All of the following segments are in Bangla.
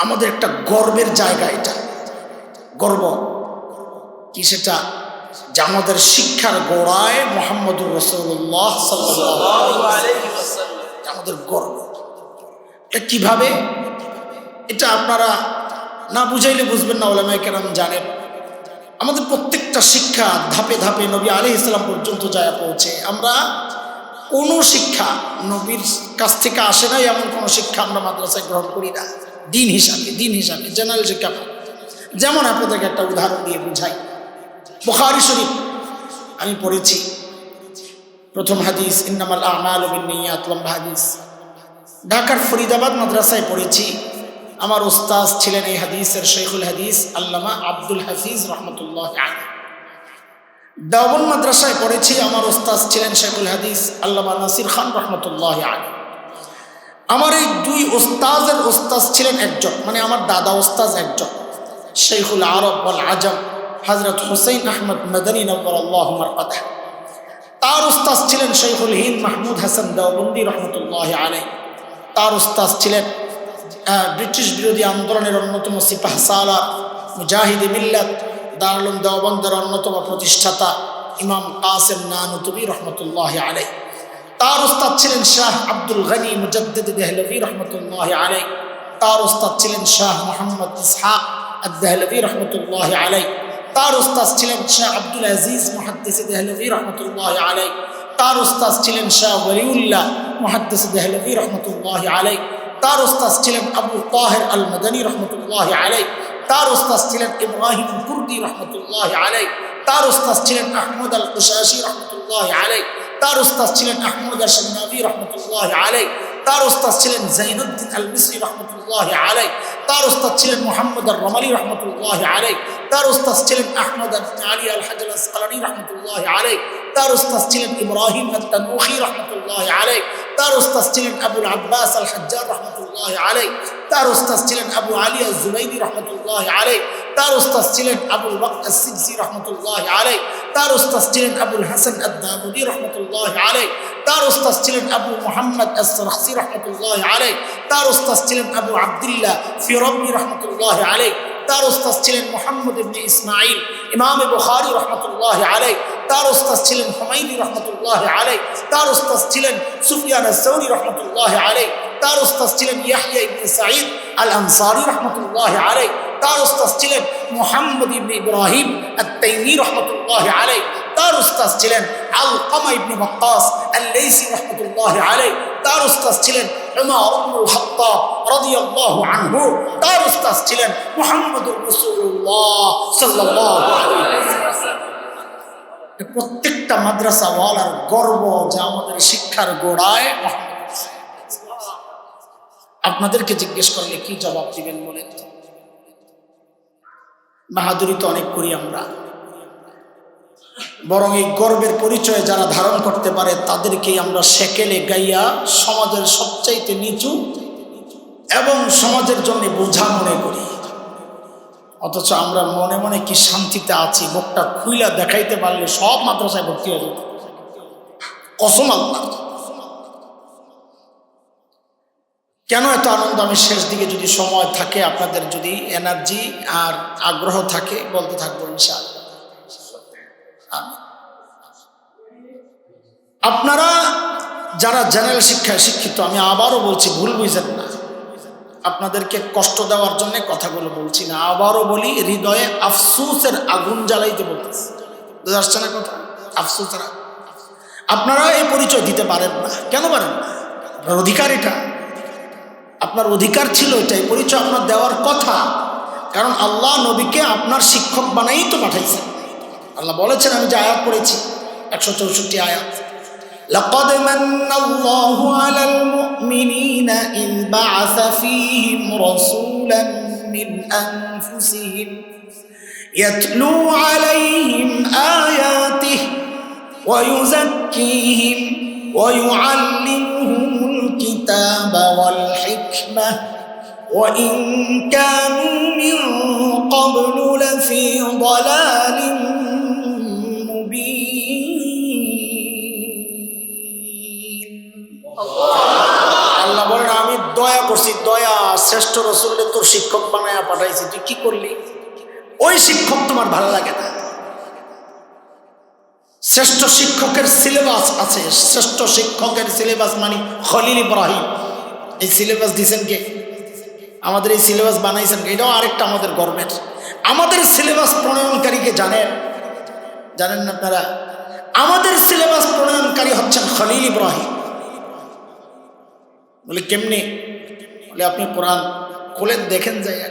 আমাদের একটা গর্বের জায়গা, এটা গর্ব কি সেটা, যে আমাদের শিক্ষার গোড়ায় মুহাম্মদুর রাসূলুল্লাহ সাল্লাল্লাহু আলাইহি ওয়াসাল্লাম, আমাদের গর্ব। এটা কিভাবে, এটা আপনারা না বুঝাইলে বুঝবেন না, উলামায়ে কেরাম জানেন। আমাদের প্রত্যেকটা শিক্ষা ধাপে ধাপে নবী আলাইহিস সালাম পর্যন্ত যায় পৌঁছে। আমরা কোনো শিক্ষা নবীর কাছ থেকে আসে নাই এমন কোনো শিক্ষা আমরা মাদ্রাসায় গ্রহণ করি না দিন হিসাবে জেনারেল শিক্ষা। যেমন আপনাদেরকে একটা উদাহরণ দিয়ে বুঝাই। বুখারী শরীফ আমি পড়েছি, প্রথম হাদিস ইন্নামাল আমালু বিন্নিয়াত, লম্বা হাদিস। ঢাকার ফরিদাবাদ মাদ্রাসায় পড়েছি, আমার উস্তাদ ছিলেন এই হাদিসের শেখুল হাদিস আল্লামা আব্দুল হাফিজ রহমতুল্লাহ আলাইহি। দেওবন্দ মাদ্রাসায় পড়েছি, আমার উস্তাদ ছিলেন শেখুল হাদিস আল্লামা নাসির খান রহমতুল্লাহ আলাইহি। আমার এই দুই উস্তাদের উস্তাদ ছিলেন একজন, মানে আমার দাদা উস্তাদ একজন, শেখুল আরব ওয়াল আজম হযরত হুসাইন আহমদ মাদানী নওয়ারাল্লাহু মারকাদাহ। তার উস্তাদ ছিলেন শেখুল হিন্দ মাহমুদ হাসান দেওবন্দি রহমতুল্লাহ আলাইহি। তার উস্তাদ ছিলেন ব্রিটিশ বিরোধী আন্দোলনের অন্যতম সিপাহ সালার মুজাহিদ মিল্লাত দারুল দেওবন্দের অন্যতম প্রতিষ্ঠাতা ইমাম কাসেম নানুতুবি রহমতুল্লাহ আলাইহি। তার উস্তাদ ছিলেন শাহ আব্দুল গনি মুজাদ্দিদ দেহলভী রহমতুল্লাহ আলাইহি। তার উস্তাদ ছিলেন শাহ মোহাম্মদ ইসহাক আদ-দেহলভী রহমতুল্লাহ আলাইহি। তার উস্তাদ ছিলেন শাহ আব্দুল আজিজ মুহাদ্দিস দেহলভী রহমতুল্লাহ আলাইহি। তার উস্তাদ ছিলেন শাহ ওয়ালিউল্লাহ মুহাদ্দিস দেহলভী রহমতুল্লাহ আলাইহি। তার উস্তাদ ছিলেন আবু তাহের আল মাদানী রহমতুল্লাহ আলাইহি। তার উস্তাদ ছিলেন ইব্রাহিম কুর্দি রহমতুল্লাহ আলাইহি। তার উস্তাদ ছিলেন আহমদ আল কুশাশি রহমতুল্লাহ আলাইহি। তার উস্তাদ ছিলেন আহমদ আল শান্নাবি রহমতুল্লাহ আলাইহি। তার উস্তাদ ছিলেন জাইনুদ্দিন আল মিসরি রহমতুল্লাহ আলাইহি। তার উস্তাদ ছিলেন মুহাম্মদ আল রমালি রহমতুল্লাহ আলাইহি। তার উস্তাদ ছিলেন আহমদ আলী আল হাজার আসকালানি রহমতুল্লাহ আলাইহি। তার উস্তাদ ছিলেন ইব্রাহিম আত-তানুখি রহমতুল্লাহ আলাইহি। তার উস্তাদ ছিলেন আবুল আব্বাস আল হাজ্জার রহমতুল্লাহ আলাইহি। তার উস্তাদ ছিলেন আবু আলী আজ-জুবাইদি রহমতুল্লাহ আলাইহি। তার উস্তাদ ছিলেন আবুল ওয়াক্ত আস-সিজি রহমতুল্লাহ আলাইহি। তার উস্তাদ ছিলেন আবুল হাসান আদ-দাবুদি রহমতুল্লাহ আলাইহি। তার উস্তাদ ছিলেন আবু মুহাম্মদ আস-সারখসি রহমতুল্লাহ আলাইহি। তার উস্তাদ ছিলেন আবু আব্দুল্লাহ ফিরাবি রহমতুল্লাহ আলাইহি। তার উস্তাদ ছিলেন মুহাম্মদ ইবনে ইসমাঈল ইমাম বুখারী রহমতুল্লাহ আলাইহি। তার উস্তাদ ছিলেন হুমায়দি রহমতুল্লাহ আলাইহি। তার উস্তাদ ছিলেন সুফিয়ান আস-সাউরি রহমতুল্লাহ আলাইহি। তার উস্তাদ ছিলেন ইয়াহইয়া ইবনে সাঈদ আল আনসারী রহমতুল্লাহ আলাইহি। তার উস্তাদ ছিলেন মুহাম্মদ ইবনে ইব্রাহিম আত-তাইমি রহমতুল্লাহ আলাইহি। তার উস্তাদ ছিলেন আলকামা ইবনে ওয়াক্কাস আল-লাইসি রহমতুল্লাহ আলাইহি। তার উস্তাদ ছিলেন উমর ইবনুল খাত্তাব রাদিয়াল্লাহু আনহু। তার উস্তাদ ছিলেন মুহাম্মদুর রাসূলুল্লাহ সাল্লাল্লাহু আলাইহি ওয়াসাল্লাম। প্রত্যেকটা মাদ্রাসাওয়ালার গর্ব যে আমাদের শিক্ষার গোড়ায় মুহাম্মদ। আপনাদেরকে জিজ্ঞেস করলে কি জবাব দিবেন বলেন? বাহাদুরি তো অনেক করি আমরা, বরং এই গর্বের পরিচয় যারা ধারণ করতে পারে তাদেরকেই আমরা সেকেলে গাইয়া সমাজের সবচাইতে নিচু এবং সমাজের জন্য বোঝা মনে করি। অথচ আমরা মনে মনে কি শান্তিতে আছি, মুখটা খুইলা দেখাইতে পারলে সব মাদ্রাসায় ভর্তি হয়ে যেত, কসম আল্লাহ। কেন এত আনন্দ? আমি শেষ দিকে যদি সময় থাকে, আপনাদের যদি এনার্জি আর আগ্রহ থাকে, বলতে থাকবো ইনশাআল্লাহ। আপনারা যারা জেনারেল শিক্ষায় শিক্ষিত, আমি আবারও বলছি, ভুল বুঝেন না, আপনাদেরকে কষ্ট দেওয়ার জন্য কথাগুলো বলছি না, আবারও বলি, হৃদয়ে আফসোসের আগুন জ্বালাইতে বলতেছি। বুঝতে আসছে না কথা? আফসোসের। আপনারা এই পরিচয় দিতে পারেন না। কেন পারেন না? আপনার অধিকার, এটা আপনার অধিকার ছিল, এটাই পরিচয় আপনার দেওয়ার কথা। কারণ আল্লাহ নবীকে আপনার শিক্ষক বানাই তো পাঠাইছেন। আল্লাহ বলেছেন, আমি যে আয়াত পড়েছি 164 আয়াত, লাকাদ মান্নাল্লাহু আলাল মুমিনিনা ইয বা'আসা ফীহিম রাসূলান মিন আনফুসিহিম ইয়াতলু আলাইহিম আয়াতিহি ওয়া ইউযাক্কিহিম ওয়া ইউআল্লিমুহুমুল কিতাবা ওয়াল হিকমাহ ওয়া ইন কানু মিন ক্বাবলু লাফী দালালিন মুবিন। আল্লাহ বলেন, আমি দয়া করছি, দয়া শ্রেষ্ঠ রসুলকে তোর শিক্ষক বানায়া পাঠাইছি, তুই কি করলি? ওই শিক্ষক তোমার ভালো লাগে না। শ্রেষ্ঠ শিক্ষকের সিলেবাস আছে, শ্রেষ্ঠ শিক্ষকের সিলেবাস মানে খলিল ইব্রাহিম। এই সিলেবাস দিয়েছেন কে? আমাদের এই সিলেবাস বানাইছেন কে? এটাও আরেকটা আমাদের গর্বের। আমাদের সিলেবাস প্রণয়নকারীকে জানেন? জানেন না আপনারা? আমাদের সিলেবাস প্রণয়নকারী হচ্ছেন খলিল ইব্রাহিম। বলে কেমনি? বলে আপনি কোরআন খোলেন, দেখেন যায়।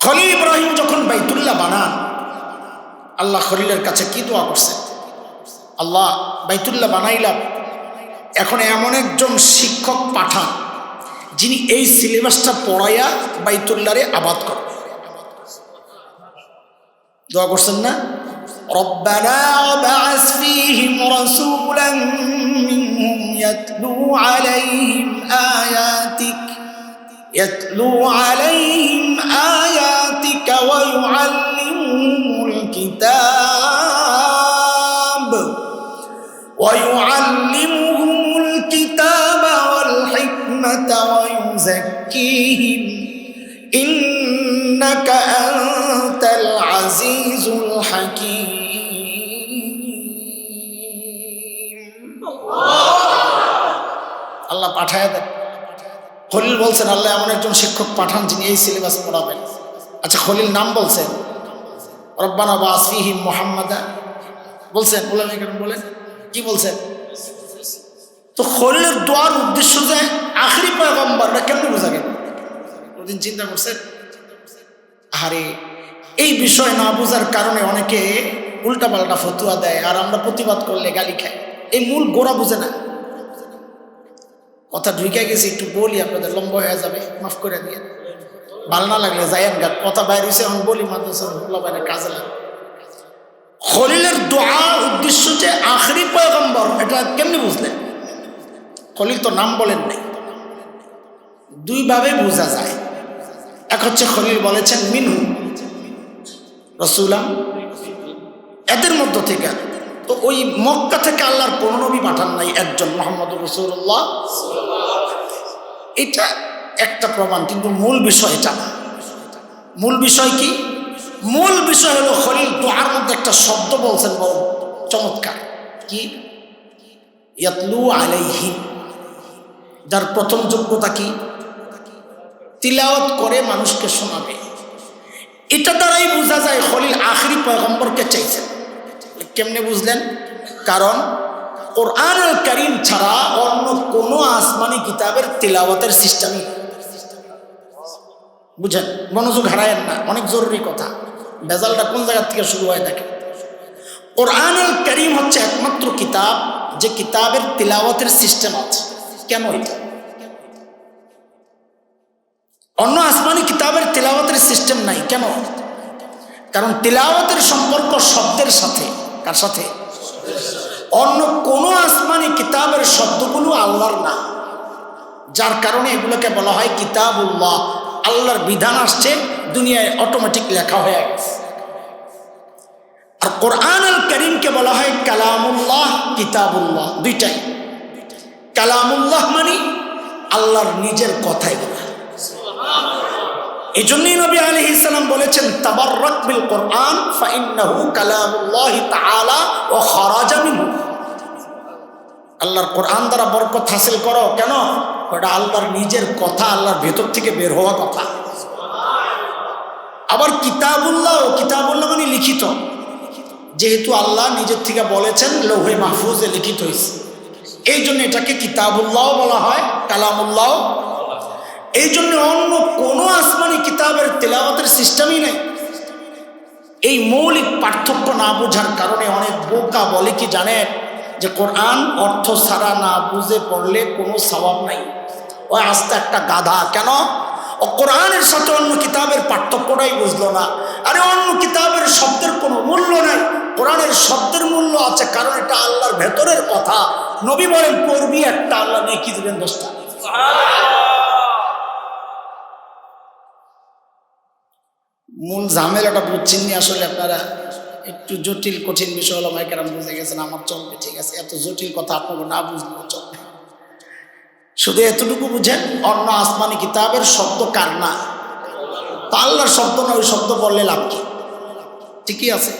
খলিল ইব্রাহিম যখন বাইতুল্লাহ বানান, আল্লাহ খলিলের কাছে কি দোয়া করছেন? আল্লাহ বাইতুল্লাহ বানাইলাম, এখন এমন একজন শিক্ষক পাঠান যিনি এই সিলেবাসটা পড়াইয়া বাইতুল্লাহরে আবাদ করবে। দোয়া করছেন না? রব্বানা ওয়াবআস ফীহিম রাসূলান মিনহুম ইয়াতলু আলাইহিম আয়াতিকা ওয়া ইউআল্লিমুহুমুল কিতাবা ওয়াল হিকমাতা ওয়া ইউযাক্কিহিম ইন্নাকা আনতাল আজিজুল হাকীম। আল্লাহ পাঠায় দেন। খলিল বলছেন আল্লাহ এমন একজন শিক্ষক পাঠান যিনি এই সিলেবাস পড়াবেন। আচ্ছা, খলিল নাম বলছেন, রব্বানা ওয়াবআস ফীহিম মুহাম্মাদা বলছেন, বলেন কি বলছেন? তো খলিলের দোয়ার উদ্দেশ্য যে আখেরি পয়গম্বর, না কেমন বোঝা গেল? কোনদিন চিন্তা করছেন? আরে এই বিষয় না বোঝার কারণে অনেকে উল্টাপাল্টা ফতুয়া দেয়, আর আমরা প্রতিবাদ করলে গালি খাই। এই মূল গোড়া বুঝে না। কথা ঢুকে গেছি, একটু বলি, আপনাদের লম্বা হয়ে যাবে, মাফ করে দিয়ে। ভালো না লাগলে যাইয়েন গা, কথা বাইরে হয়েছে এখন বলি, মাদ্রাসা কাজে লাগে। খলিলের দোয়া উদ্দেশ্য যে আখেরি পয়গম্বর, এটা কেমনি বুঝলেন? খলিল তো নাম বলেন নাই। দুইভাবে বোঝা যায়। এক হচ্ছে খলিল বলেছেন মিনহু রাসূলাম, এদের মধ্য থেকে। তো ওই মক্কা থেকে আল্লাহর কোন নবী পাঠান নাই, একজন মুহাম্মদুর রাসূলুল্লাহ। এটা একটা প্রমাণ, কিন্তু মূল বিষয় এটা না। মূল বিষয় কি? মূল বিষয় হলো খলিল দোয়ার মধ্যে একটা শব্দ বলছেন বড় চমৎকার। কি? ইয়াতলু আলাইহিম, যার প্রথম যোগ্যতা কি? তিলাওয়াত করে মানুষকে শোনাবে। এটা দ্বারাই বোঝা যায় খলিল আখেরি পয়গম্বরকে চাইছেন। কেমনে বুঝলেন? কারণ কোরআনুল কারীম ছাড়া অন্য কোনো আসমানি কিতাবের তিলাওয়াতের সিস্টেমই, বুঝেন, মনোযোগ হারায়েন না, অনেক জরুরি কথা। বেজালটা কোন জায়গা থেকে শুরু হয় দেখেন। কোরআনুল কারীম হচ্ছে একমাত্র কিতাব যে কিতাবের তিলাওয়াতের সিস্টেম আছে। কেন এটা? অন্য আসমানি কিতাবের তিলাওয়াতের সিস্টেম নাই। কেন? কারণ তিলাওয়াতের সম্পর্ক শব্দের সাথে। কার সাথে? অন্য কোনো আসমানি কিতাবের শব্দগুলো আল্লাহর না, যার কারণে এগুলোকে বলা হয় কিতাবুল্লাহ। আল্লাহর বিধান আসছে, দুনিয়ায় অটোমেটিক লেখা হয়ে গেছে। আর কোরআনুল কারীমকে বলা হয় কালামুল্লাহ, কিতাবুল্লাহ, দুইটাই। কালামুল্লাহ মানে আল্লাহর নিজের কথাই বলা। এই জন্যই নবী আলাইহিস সালাম বলেছেন তাবাররাক বিল কোরআন ফাইন্নাহু কালামুল্লাহি তাআলা ওয়া খারাজা মিনহু। আল্লাহর কোরআন দ্বারা বরকত হাসিল করো। কেন? ওটা আল্লাহর নিজের কথা, আল্লাহর ভেতর থেকে বের হওয়া কথা। আবার কিতাবুল্লাহ, কিতাবুল্লাহ মানে লিখিত, যেহেতু আল্লাহ নিজের থেকে বলেছেন লৌহে মাহফুজে লিখিত হয়েছে, এই জন্য এটাকে কিতাবুল্লাহ বলা হয়, কালামুল্লাহ। এই জন্য অন্য কোনো আসমানি কিতাবের তেলাওয়াতের সিস্টেমই নেই। এই মৌলিক পার্থক্য না বোঝার কারণে অনেক বোকা বলে কি জানেন, যে কোরআন অর্থ ছাড়া না বুঝে পড়লে কোনো সওয়াব নাই, ও আস্তে একটা গাধা। কেন? ও কোরআনের সাথে অন্য কিতাবের পার্থক্যটাই বুঝলো না। আরে অন্য কিতাবের শব্দের কোনো মূল্য নাই, কোরআনের শব্দের মূল্য আছে, কারণ এটা আল্লাহর ভেতরের কথা। নবী বলেন পড়বি একটা, আল্লাহ নেকি দিবেন 10টা। মূল ঝামেলাটা বুঝছেন নি আসলে আপনারা। একটু জটিল কঠিন বিষয় হলো মাইকেরাম বুঝে গেছেন, আমার চলবে, ঠিক আছে। এত জটিল কথা আপনাকে না বুঝলেও চলবে। শুধু এতটুকু বুঝেন, অন্য আসমানি কিতাবের শব্দ কার না? তা আল্লাহর শব্দ না, ওই শব্দ বললে লাভ কি? ঠিকই আছে,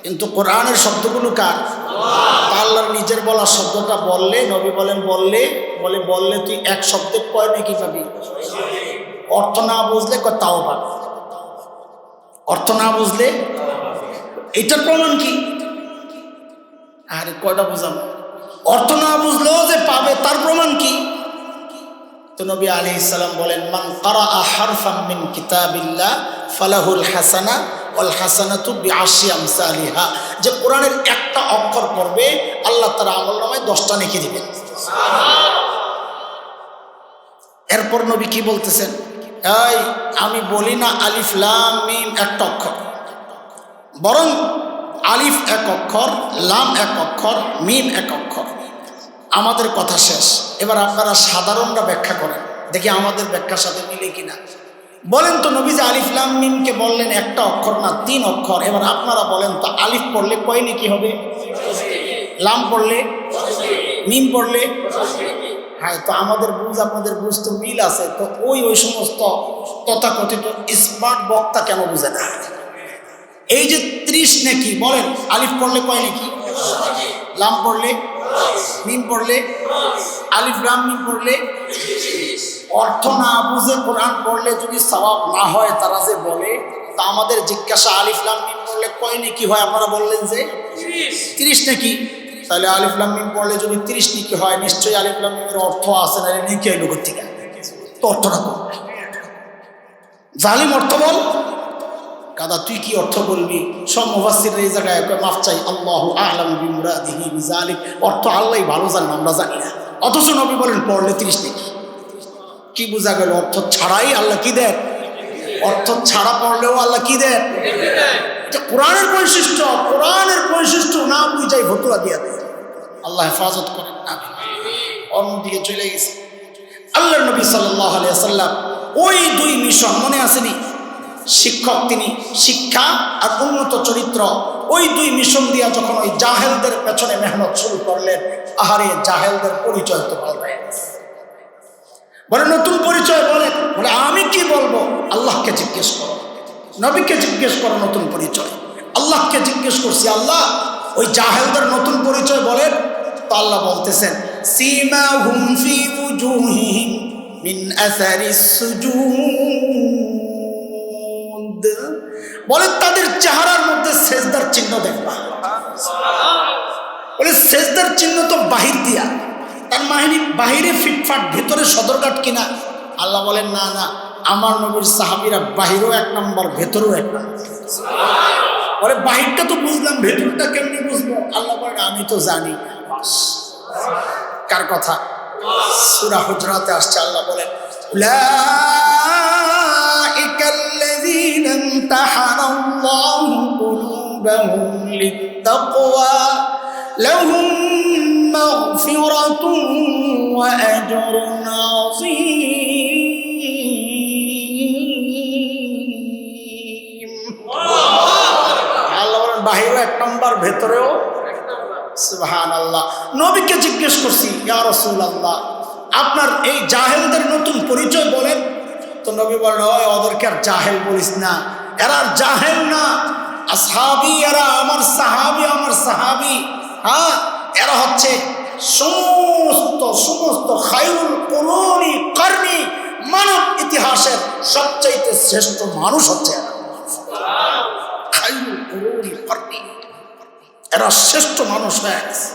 কিন্তু কোরআনের শব্দগুলো কার? তা আল্লাহর নিজের বলা শব্দটা বললে, নবী বলেন বললে তুই এক শব্দে কয় নাকি পাবি? অর্থ না বুঝলে তাও পাবি, অর্থ না বুঝলে। এটার প্রমাণ কি? আরে কয়টা বোঝাবো? অর্থ না বুঝলেও যে পাবে তার প্রমাণ কি? তো নবী আলাইহিস সালাম বলেন, মান ক্বারাআ হারফাম মিন কিতাবিল্লাহ ফালাহুল হাসানা ওয়াল হাসানাতু বিআশরি আমসালিহা। যে কোরআনের একটা অক্ষর পড়বে আল্লাহ তার আমলনামায় 10টা নেকি দিবেন। এরপর নবী কি বলতেছেন? এই আমি বলি না আলিফ লাম মিম একটা অক্ষর, বরং আলিফ এক অক্ষর, লাম এক অক্ষর, মিম এক অক্ষর। আমাদের কথা শেষ। এবার আপনারা সাধারণরা ব্যাখ্যা করেন, দেখি আমাদের ব্যাখ্যার সাথে মিলে কিনা। বলেন তো, নবী যে আলিফ লাম মিমকে বললেন একটা অক্ষর না 3 অক্ষর, এবার আপনারা বলেন তো আলিফ পড়লে কয় নেকি হবে? লাম পড়লে, মিম পড়লে? হ্যাঁ, তো আমাদের বুঝ আপনাদের বুঝ তো মিল আছে। তো ওই সমস্ত তথাকথিত স্মার্ট বক্তা কেন বুঝে না? এই যে 30 নেকি, বলেন আলিফ পড়লে কয় নেকি? লাম পড়লে, মিম পড়লে, আলিফ লাম মিম পড়লে। অর্থ না বুঝে কোরআন পড়লে যদি সওয়াব না হয় তারা যে বলে, তা আমাদের জিজ্ঞাসা আলিফ লাম মিম পড়লে কয় নেকি হয়? আপনারা বললেন যে 30 নেকি। তাহলে আলিফ লাম মিম পড়লে যদি 30 নেকি হয়, নিশ্চয়ই আলিফ লাম মিমের অর্থ আছে না? নেকি এলো কোত্থেকে? তো অর্থটা কোন? জালিম অর্থ বল। কাদা তুই কি অর্থ বলবি? সব মুফাসসির এই জায়গায় মাফ চাই, আল্লাহু আ'লামু বিমুরাদিহি বিযালিক। অর্থ আল্লাহই ভালো জানেন, আমরা জানি না। অথচ নবী বলেন পড়লে 30 নেকি। কি বোঝা গেল? অর্থ ছাড়াই আল্লাহ কি দেন? অর্থ ছাড়া পড়লেও আল্লাহ কি দেন? এটা কোরআনের বৈশিষ্ট্য। কোরআনের বৈশিষ্ট্য না বুঝাই ফতুয়া দিয়া দেয়। আল্লাহ হেফাজত করেন। অন্যদিকে চলে গেছে আল্লাহর নবী সাল্লাল্লাহু আলাইহি ওয়াসাল্লাম। ওই 2 মিশন মনে আসেনি? শিক্ষক তিনি, শিক্ষা আর উন্নত চরিত্র। ওই 2 মিশন দিয়া যখন ওই জাহেলদের পেছনে মেহনত শুরু করলেন, আহারে জাহেলদের পরিচয় তো পাল্টায় গেছে। বলে নতুন পরিচয় বলে আমি কি বলবো? আল্লাহকে জিজ্ঞেস করো, নবীকে জিজ্ঞেস করো নতুন পরিচয়। আল্লাহকে জিজ্ঞেস করছি, আল্লাহ ওই জাহেলদের নতুন পরিচয় বলেন। তো আল্লাহ বলতেছেন, সীমাহুম ফি উজুহিহিম মিন আসারিস সুজুদ। বলে তাদের চেহারার মধ্যে সেজদার চিহ্ন দেখবা। বলে সেজদার চিহ্ন তো বাহির দিয়া, তার মাহিনী বাহিরে ফিটফাট, ভেতরে সদরঘাট কিনা? আল্লাহ বলেন না না, আমার নবীর সাহাবীরা বাহিরও 1 নম্বর, ভেতরেও 1 নম্বর। বলে বাহিরটা তো বুঝলাম, ভেতরটা কেমনি বুঝবো? আল্লাহ বলেন আমি তো জানি। কার কথা? সূরা হুজরাতে আসছে, আল্লাহ বলেন উলাইকাল্লাযীনা ইমতাহানাল্লাহু কুলুবাহুম লিত্তাকওয়া লাহুম মাগফিরাতুন ওয়া আজরুন আযীম। আল্লাহ বলেন বাহিরে 1 নম্বর, ভেতরেও। সুবহানাল্লাহ। নবীকে জিজ্ঞেস করছি, ইয়া রাসূলুল্লাহ আপনার এই জাহেলদের নতুন পরিচয় বলেন। তো নবী বলেন, ওই ওদেরকে আর জাহেল বলিস না, এরা জাহেল না, আসহাবী, এরা আমার সাহাবী। হ্যাঁ, এরা হচ্ছে সমস্ত খায়রুল কুরুনি করনি, মানব ইতিহাসের সবচাইতে শ্রেষ্ঠ মানুষ হচ্ছে এরা। খায়রুল কুরুনি করনি, এরা শ্রেষ্ঠ মানুষ হয়ে গেছে।